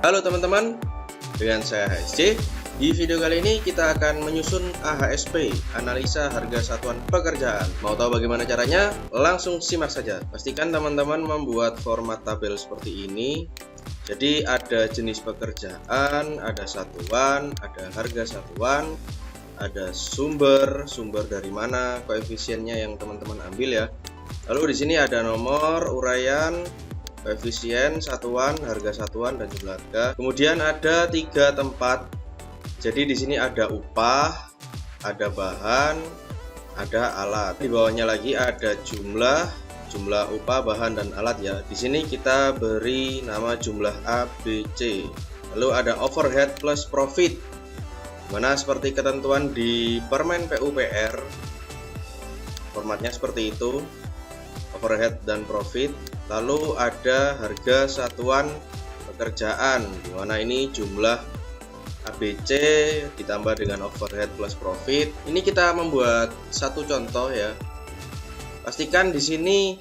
Halo teman-teman, dengan saya HSC. Di video kali ini kita akan menyusun AHSP, analisa harga satuan pekerjaan. Mau tahu bagaimana caranya? Langsung simak saja. Pastikan teman-teman membuat format tabel seperti ini. Jadi ada jenis pekerjaan, ada satuan, ada harga satuan, ada sumber dari mana, koefisiennya yang teman-teman ambil ya. Lalu di sini ada nomor, uraian, koefisien, satuan, harga satuan, dan jumlah harga. Kemudian ada 3 tempat. Jadi di sini ada upah, ada bahan, ada alat. Di bawahnya lagi ada jumlah upah, bahan, dan alat ya. Di sini kita beri nama jumlah ABC. Lalu ada overhead plus profit. Mana seperti ketentuan di Permen PUPR. Formatnya seperti itu. Overhead dan profit. Lalu ada harga satuan pekerjaan, di mana ini jumlah ABC ditambah dengan overhead plus profit. Ini kita membuat satu contoh ya. Pastikan di sini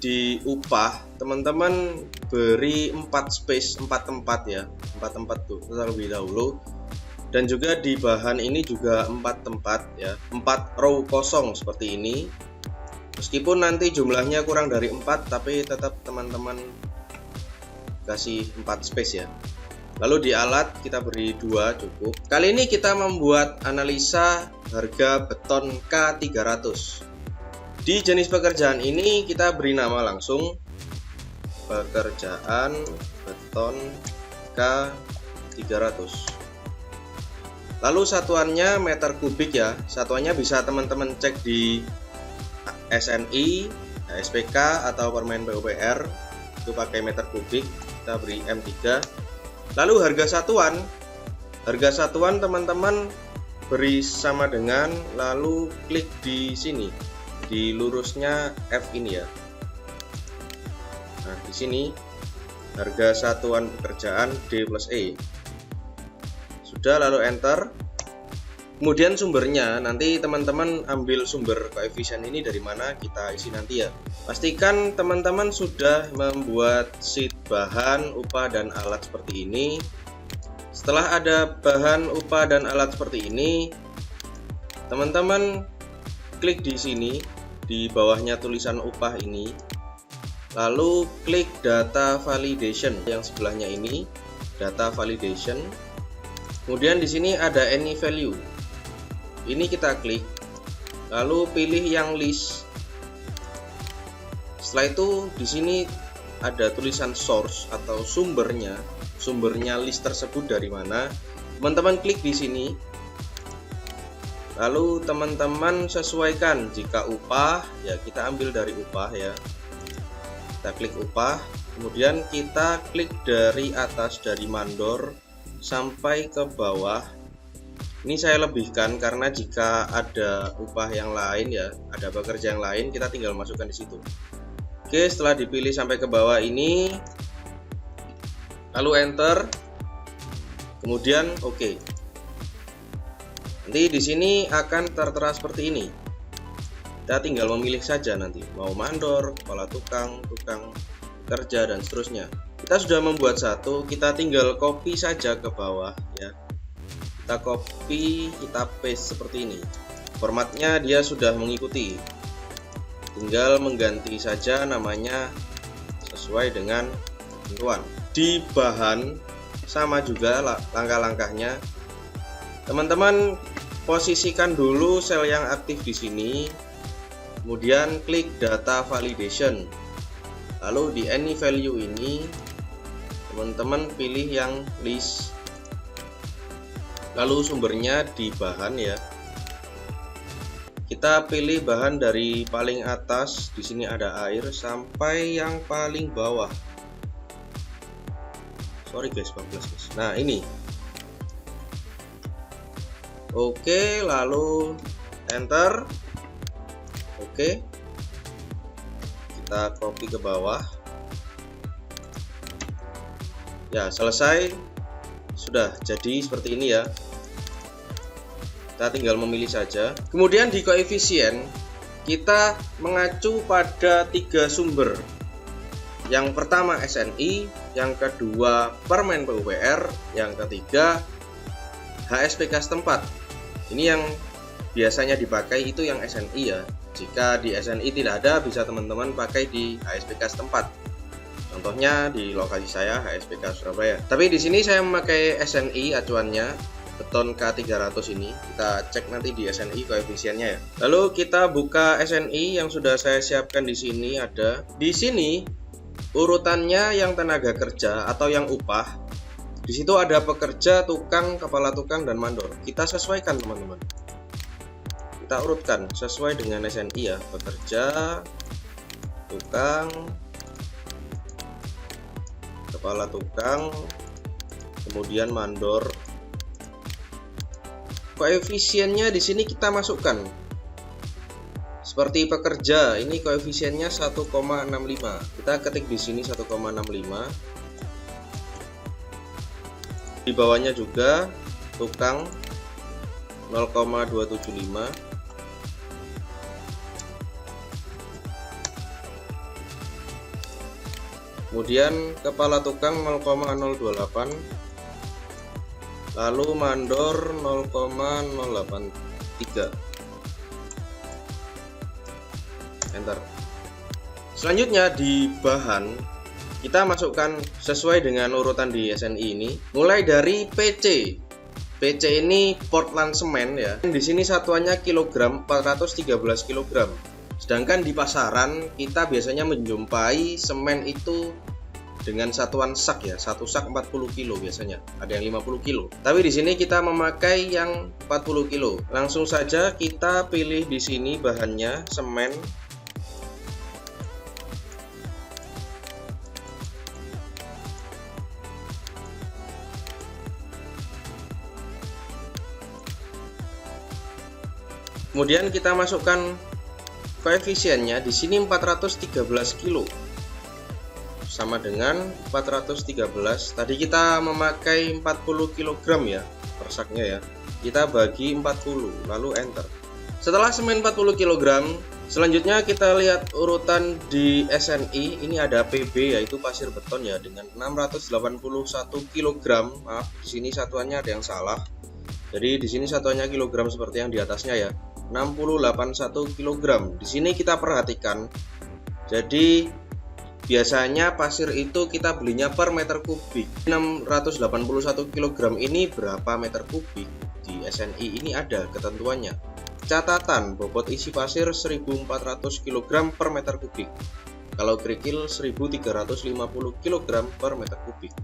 di upah teman-teman beri 4 space, 4 tempat ya, 4 tempat tuh terlebih dahulu. Dan juga di bahan ini juga 4 tempat ya, 4 row kosong seperti ini. Meskipun nanti jumlahnya kurang dari 4, tapi tetap teman-teman kasih 4 space ya. Lalu di alat kita beri 2 cukup. Kali ini kita membuat analisa harga beton K300. Di jenis pekerjaan ini kita beri nama langsung pekerjaan beton K300. Lalu satuannya meter kubik ya. Satuannya bisa teman-teman cek di SNI, SPK atau Permen PUPR, itu pakai meter kubik, kita beri M3. Lalu harga satuan teman-teman beri sama dengan, lalu klik di sini di lurusnya F ini ya. Nah di sini harga satuan pekerjaan D plus E sudah, lalu enter. Kemudian sumbernya, nanti teman-teman ambil sumber koefisien ini dari mana, kita isi nanti ya. Pastikan teman-teman sudah membuat sheet bahan, upah, dan alat seperti ini. Setelah ada bahan, upah, dan alat seperti ini, teman-teman klik di sini, di bawahnya tulisan upah ini. Lalu klik data validation yang sebelahnya ini, data validation. Kemudian di sini ada any value. Ini kita klik, lalu pilih yang list. Setelah itu di sini ada tulisan source atau sumbernya list tersebut dari mana. Teman-teman klik di sini. Lalu teman-teman sesuaikan, jika upah ya kita ambil dari upah ya. Kita klik upah, kemudian kita klik dari atas, dari mandor sampai ke bawah. Ini saya lebihkan karena jika ada upah yang lain ya, ada pekerja yang lain, kita tinggal masukkan di situ. Oke, setelah dipilih sampai ke bawah ini, lalu enter, kemudian oke. Nanti di sini akan tertera seperti ini. Kita tinggal memilih saja nanti, mau mandor, kepala tukang kerja, dan seterusnya. Kita sudah membuat satu, kita tinggal copy saja ke bawah ya. Kita copy, kita paste seperti ini. Formatnya dia sudah mengikuti, tinggal mengganti saja namanya sesuai dengan ketentuan. Di bahan sama juga langkah-langkahnya. Teman-teman posisikan dulu sel yang aktif di sini, kemudian klik data validation. Lalu di any value ini teman-teman pilih yang list. Lalu sumbernya di bahan ya. Kita pilih bahan dari paling atas, di sini ada air, sampai yang paling bawah. Sorry guys, 14 guys. Nah, ini. Oke, lalu enter. Oke. Kita copy ke bawah. Ya, selesai. Sudah jadi seperti ini ya. Kita tinggal memilih saja. Kemudian di koefisien kita mengacu pada 3 sumber. Yang pertama SNI, yang kedua Permen PUPR, yang ketiga HSPK setempat. Ini yang biasanya dipakai itu yang SNI ya. Jika di SNI tidak ada, bisa teman-teman pakai di HSPK setempat. Contohnya di lokasi saya HSPK Surabaya. Tapi di sini saya memakai SNI acuannya. Beton K300 ini kita cek nanti di SNI koefisiennya ya. Lalu kita buka SNI yang sudah saya siapkan di sini. Ada di sini urutannya yang tenaga kerja atau yang upah. Di situ ada pekerja, tukang, kepala tukang dan mandor. Kita sesuaikan teman-teman. Kita urutkan sesuai dengan SNI ya. Pekerja, tukang, kepala tukang, kemudian mandor. Koefisiennya di sini kita masukkan. Seperti pekerja, ini koefisiennya 1,65. Kita ketik di sini 1,65. Di bawahnya juga tukang 0,275. Kemudian kepala tukang 0,028. Lalu mandor 0,083. Enter. Selanjutnya di bahan kita masukkan sesuai dengan urutan di SNI ini. Mulai dari PC. PC ini Portland semen ya. Di sini satuannya kilogram, 413 kg. Sedangkan di pasaran kita biasanya menjumpai semen itu dengan satuan sak ya, satu sak 40 kilo biasanya, ada yang 50 kilo. Tapi di sini kita memakai yang 40 kilo. Langsung saja kita pilih di sini bahannya semen. Kemudian kita masukkan koefisiennya di sini 413 kilo. Sama dengan 413. Tadi kita memakai 40 kg ya per saknya ya. Kita bagi 40 lalu enter. Setelah semen 40 kg, selanjutnya kita lihat urutan di SNI. Ini ada PB yaitu pasir beton ya dengan 681 kg. Maaf, di sini satuannya ada yang salah. Jadi di sini satuannya kilogram seperti yang di atasnya ya. 681 kg. Di sini kita perhatikan. Jadi biasanya pasir itu kita belinya per meter kubik. 681 kg ini berapa meter kubik? Di SNI ini ada ketentuannya. Catatan bobot isi pasir 1400 kg per meter kubik. Kalau kerikil 1350 kg per meter kubik.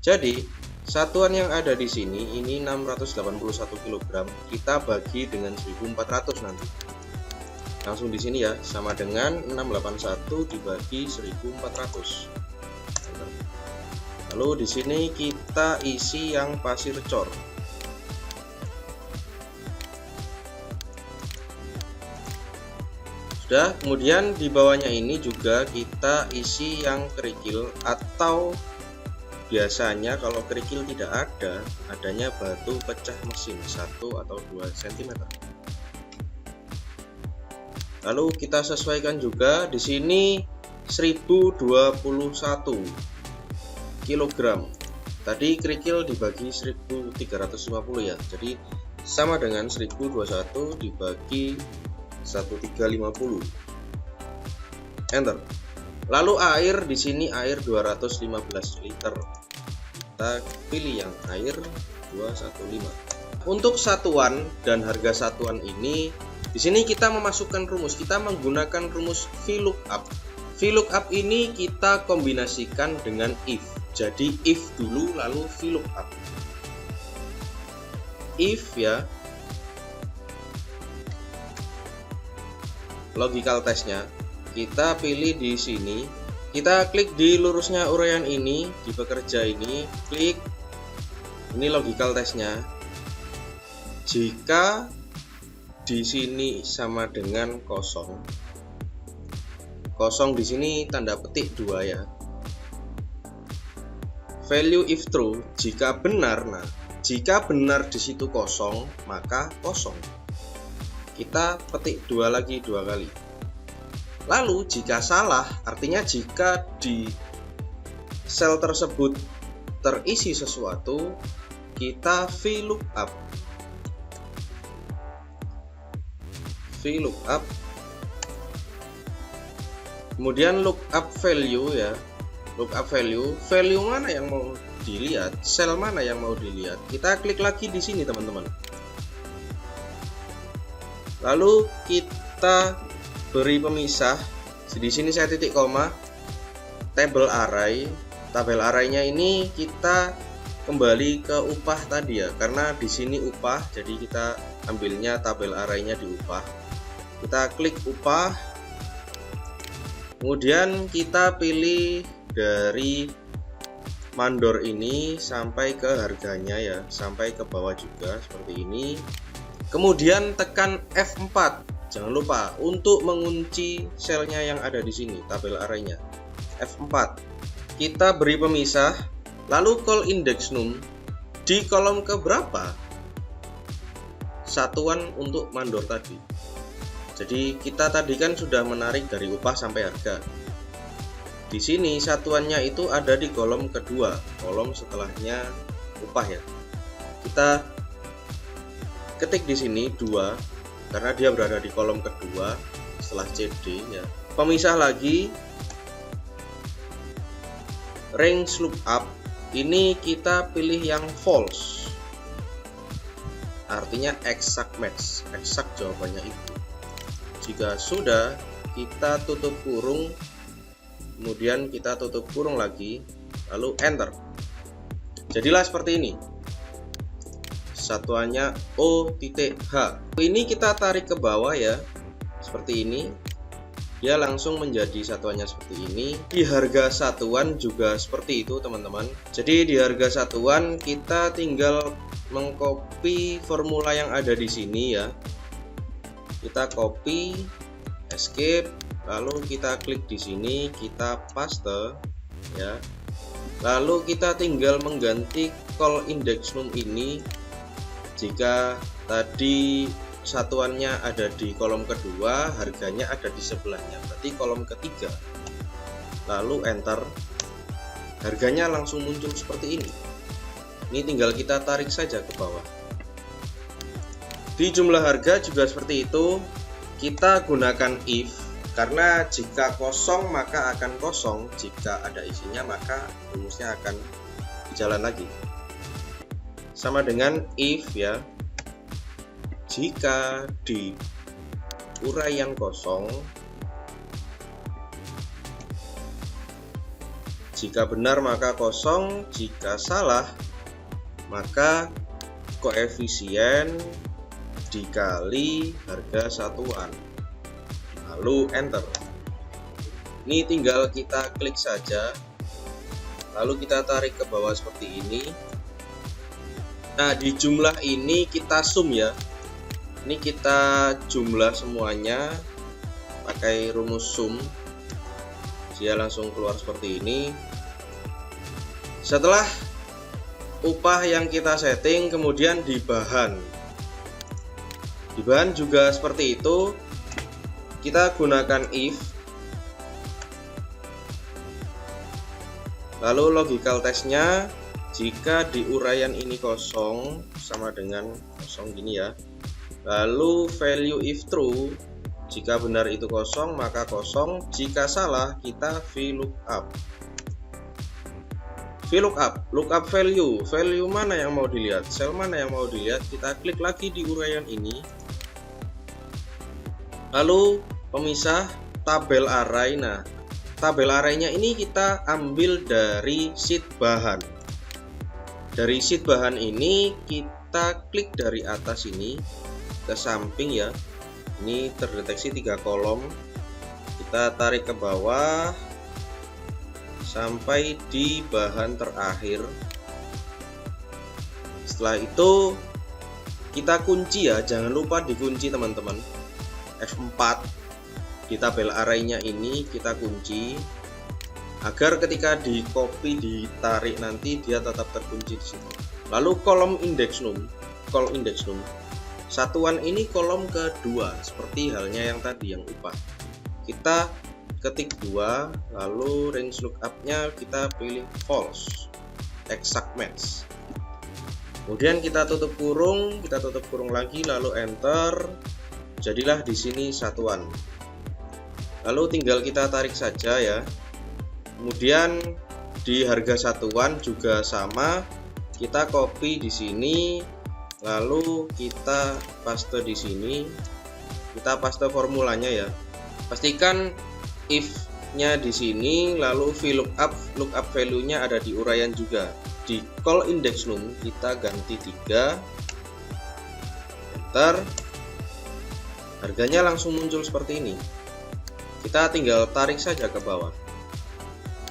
Jadi satuan yang ada di sini ini 681 kg. Kita bagi dengan 1400 nanti. Langsung di sini ya, sama dengan 681 dibagi 1400. Lalu di sini kita isi yang pasir cor. Sudah, kemudian di bawahnya ini juga kita isi yang kerikil, atau biasanya kalau kerikil tidak ada, adanya batu pecah mesin 1 atau 2 cm. Lalu kita sesuaikan juga di sini 1021 kg. Tadi kerikil dibagi 1350 ya. Jadi sama dengan 1021 dibagi 1350. Enter. Lalu air di sini air 215 liter. Kita pilih yang air 215. Untuk satuan dan harga satuan ini di sini kita memasukkan rumus, kita menggunakan rumus VLOOKUP. VLOOKUP ini kita kombinasikan dengan if. Jadi if dulu lalu VLOOKUP. If ya. Logical testnya kita pilih di sini. Kita klik di lurusnya uraian ini, di pekerja ini, klik. Ini logical testnya. Jika di sini sama dengan kosong. Kosong di sini tanda petik 2 ya. Value if true, jika benar. Nah, jika benar di situ kosong, maka kosong. Kita petik 2 lagi 2 kali. Lalu jika salah, artinya jika di sel tersebut terisi sesuatu, kita VLOOKUP. Kemudian lookup value ya. Lookup value mana yang mau dilihat, sel mana yang mau dilihat. Kita klik lagi di sini teman-teman. Lalu kita beri pemisah. Di sini saya titik koma. Table array. Tabel arraynya ini kita kembali ke upah tadi ya, karena di sini upah, jadi kita ambilnya tabel arraynya di upah. Kita klik upah, kemudian kita pilih dari mandor ini sampai ke harganya ya, sampai ke bawah juga seperti ini. Kemudian tekan F4. Jangan lupa untuk mengunci selnya yang ada di sini, tabel arraynya. F4. Kita beri pemisah, lalu call index num di kolom keberapa satuan untuk mandor tadi. Jadi kita tadi kan sudah menarik dari upah sampai harga. Di sini satuannya itu ada di kolom kedua, kolom setelahnya upah ya. Kita ketik di sini 2 karena dia berada di kolom kedua setelah CD ya. Pemisah lagi. Range lookup ini kita pilih yang false, artinya exact match, exact jawabannya itu. Jika sudah, kita tutup kurung, kemudian kita tutup kurung lagi, lalu enter. Jadilah seperti ini, satuannya O.H. Ini kita tarik ke bawah ya, seperti ini. Dia langsung menjadi satuannya seperti ini. Di harga satuan juga seperti itu teman-teman. Jadi di harga satuan kita tinggal mengcopy formula yang ada di sini ya. Kita copy, escape, lalu kita klik di sini, kita paste ya. Lalu kita tinggal mengganti call index num ini. Jika tadi satuannya ada di kolom kedua, harganya ada di sebelahnya, berarti kolom ketiga. Lalu enter, harganya langsung muncul seperti ini. Ini tinggal kita tarik saja ke bawah. Di jumlah harga juga seperti itu. Kita gunakan if, karena jika kosong maka akan kosong, jika ada isinya maka rumusnya akan jalan lagi. Sama dengan if ya. Jika di uraian kosong, jika benar maka kosong, jika salah maka koefisien dikali harga satuan, lalu enter. Ini tinggal kita klik saja, lalu kita tarik ke bawah seperti ini. Nah, di jumlah ini kita sum ya. Ini kita jumlah semuanya pakai rumus sum. Dia langsung keluar seperti ini. Setelah upah yang kita setting, kemudian di bahan. Di bahan juga seperti itu. Kita gunakan if. Lalu logical testnya, jika di uraian ini kosong, sama dengan kosong gini ya. Lalu value if true, jika benar itu kosong maka kosong, jika salah kita VLOOKUP. Lookup value, value mana yang mau dilihat, sel mana yang mau dilihat, kita klik lagi di uraian ini. Lalu pemisah tabel array. Nah, tabel arraynya ini kita ambil dari sheet bahan. Dari sheet bahan ini kita klik dari atas ini ke samping ya. Ini terdeteksi 3 kolom. Kita tarik ke bawah sampai di bahan terakhir. Setelah itu kita kunci ya, jangan lupa dikunci teman-teman. F4 di tabel arraynya ini kita kunci agar ketika di copy ditarik nanti dia tetap terkunci di situ. Lalu kolom index num, satuan ini kolom kedua seperti halnya yang tadi yang upah. kita ketik 2, lalu range lookup-nya kita pilih false, exact match. Kemudian kita tutup kurung lagi, lalu enter. Jadilah di sini satuan. Lalu tinggal kita tarik saja ya. Kemudian di harga satuan juga sama, kita copy di sini, lalu kita paste di sini. Kita paste formulanya ya. Pastikan if-nya di sini, lalu lookup value-nya ada di uraian juga. Di call index num kita ganti 3, enter. Harganya langsung muncul seperti ini. Kita tinggal tarik saja ke bawah.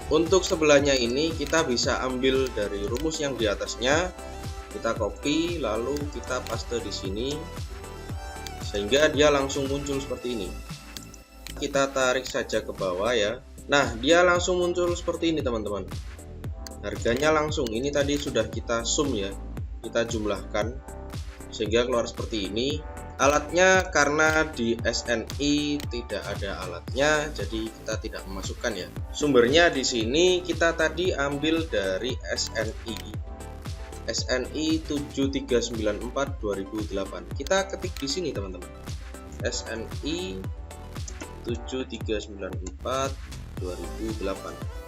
Untuk sebelahnya ini kita bisa ambil dari rumus yang di atasnya, kita copy lalu kita paste di sini sehingga dia langsung muncul seperti ini. Kita tarik saja ke bawah ya. Nah, dia langsung muncul seperti ini teman-teman. Harganya langsung, ini tadi sudah kita sum ya, kita jumlahkan sehingga keluar seperti ini. Alatnya karena di SNI tidak ada alatnya, jadi kita tidak memasukkan ya. Sumbernya di sini kita tadi ambil dari SNI 7394 2008. Kita ketik di sini teman-teman. SNI 7394 2008.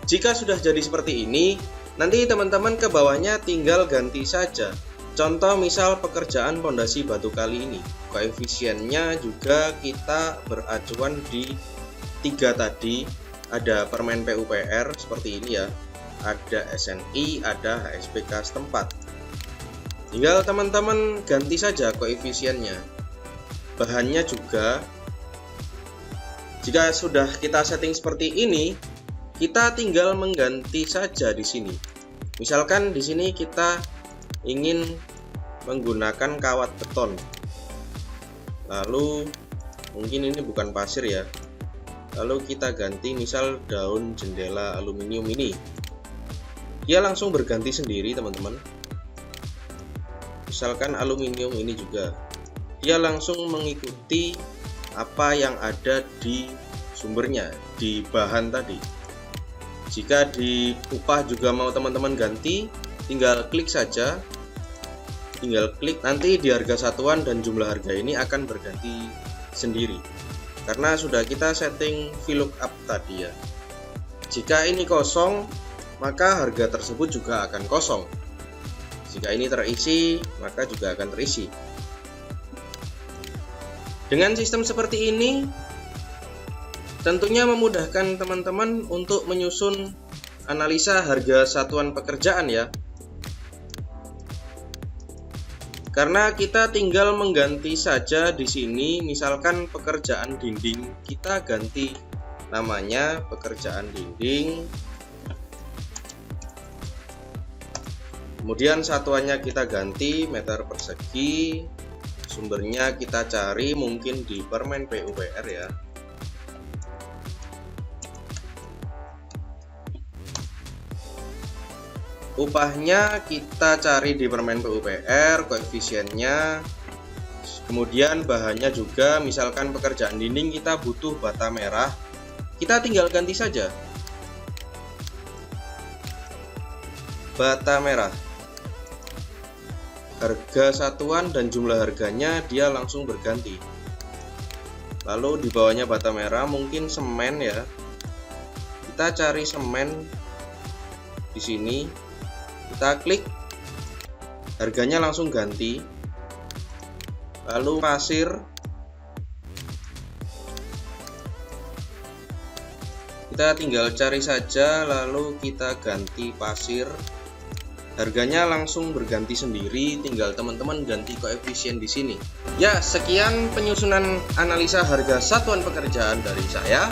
Jika sudah jadi seperti ini, nanti teman-teman ke bawahnya tinggal ganti saja. Contoh misal pekerjaan pondasi batu kali ini, koefisiennya juga kita beracuan di 3 tadi. Ada permen PUPR seperti ini ya, ada SNI, ada HSPK setempat. Tinggal teman-teman ganti saja koefisiennya. Bahannya juga, jika sudah kita setting seperti ini, kita tinggal mengganti saja di sini. Misalkan di sini kita ingin menggunakan kawat beton, lalu mungkin ini bukan pasir ya, lalu kita ganti misal daun jendela aluminium ini. Dia langsung berganti sendiri teman-teman. Misalkan aluminium ini juga, dia langsung mengikuti apa yang ada di sumbernya, di bahan tadi. Jika di upah juga mau teman-teman ganti, tinggal klik saja, nanti di harga satuan dan jumlah harga ini akan berganti sendiri karena sudah kita setting VLOOKUP tadi ya. Jika ini kosong, maka harga tersebut juga akan kosong. Jika ini terisi, maka juga akan terisi. Dengan sistem seperti ini, tentunya memudahkan teman-teman untuk menyusun analisa harga satuan pekerjaan ya. Karena kita tinggal mengganti saja di sini, misalkan pekerjaan dinding, kita ganti namanya pekerjaan dinding. Kemudian satuannya kita ganti meter persegi. Sumbernya kita cari mungkin di permen PUPR ya. Upahnya kita cari di permen PUPR, koefisiennya. Kemudian bahannya juga, misalkan pekerjaan dinding kita butuh bata merah, kita tinggal ganti saja bata merah. Harga satuan dan jumlah harganya dia langsung berganti. Lalu di bawahnya bata merah mungkin semen ya. Kita cari semen di sini. Kita klik, harganya langsung ganti. Lalu pasir, kita tinggal cari saja, lalu kita ganti pasir. Harganya langsung berganti sendiri, tinggal teman-teman ganti koefisien di sini. Ya, sekian penyusunan analisa harga satuan pekerjaan dari saya.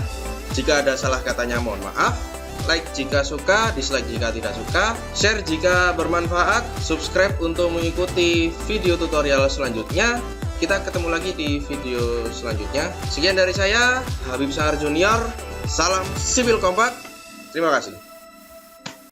Jika ada salah katanya mohon maaf. Like jika suka, dislike jika tidak suka, share jika bermanfaat, subscribe untuk mengikuti video tutorial selanjutnya. Kita ketemu lagi di video selanjutnya. Sekian dari saya, Habib Sahar Junior. Salam sipil kompak. Terima kasih.